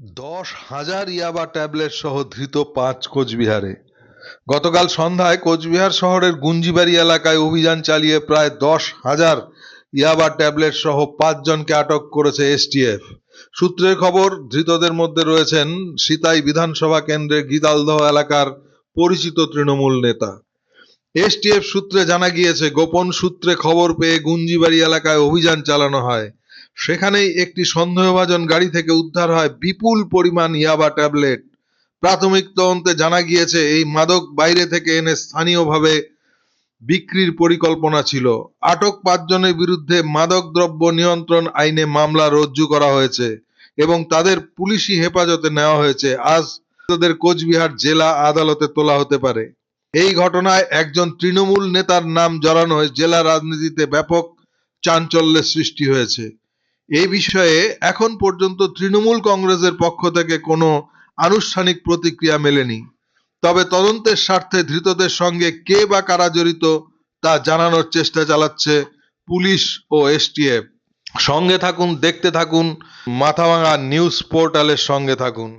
10,000 ইয়াবা ট্যাবলেট সহ ধৃত 5 কোচবিহারে। গতকাল সন্ধ্যায় কোচবিহার শহরের গুঞ্জিবাড়ি এলাকায় অভিযান চালিয়ে প্রায় 10,000 ইয়াবা ট্যাবলেট সহ 5 জনকে আটক করেছে এসটিএফ। সূত্রের খবর, ধৃতদের মধ্যে রয়েছেন সিতাই বিধানসভা কেন্দ্রের গীতালদহ এলাকার পরিচিত তৃণমূল নেতা। এসটিএফ সূত্রে জানা গিয়েছে, গোপন সূত্রে খবর পেয়ে গুঞ্জিবাড়ি এলাকায় অভিযান চালানো হয়। সেখানেই একটি সন্দেহভাজন গাড়ি থেকে উদ্ধার হয় বিপুল পরিমাণ ইয়াবা ট্যাবলেট। প্রাথমিক তদন্তে জানা গিয়েছে, এই মাদক বাইরে থেকে এনে স্থানীয়ভাবে বিক্রির পরিকল্পনা ছিল। আটক 5 জনের বিরুদ্ধে মাদকদ্রব্য নিয়ন্ত্রণ আইনে মামলা রুজু করা হয়েছে এবং তাদের পুলিশি হেফাজতে নেওয়া হয়েছে। আজ তাদের কোচবিহার জেলা আদালতে তোলা হতে পারে। এই ঘটনায় একজন তৃণমূল নেতার নাম জড়ানোয় জেলা রাজনীতিতে ব্যাপক চাঞ্চল্যের সৃষ্টি হয়েছে। এই বিষয়ে এখন পর্যন্ত তৃণমূল কংগ্রেসের পক্ষ থেকে কোনো আনুষ্ঠানিক প্রতিক্রিয়া মেলেনি। তবে তদন্তের স্বার্থে ধৃতদের সঙ্গে কে বা কারা জড়িত তা জানানোর চেষ্টা চালাচ্ছে পুলিশ ও এসটিএফ। সঙ্গে থাকুন, দেখতে থাকুন মাথাভাঙা নিউজ পোর্টালের সঙ্গে থাকুন।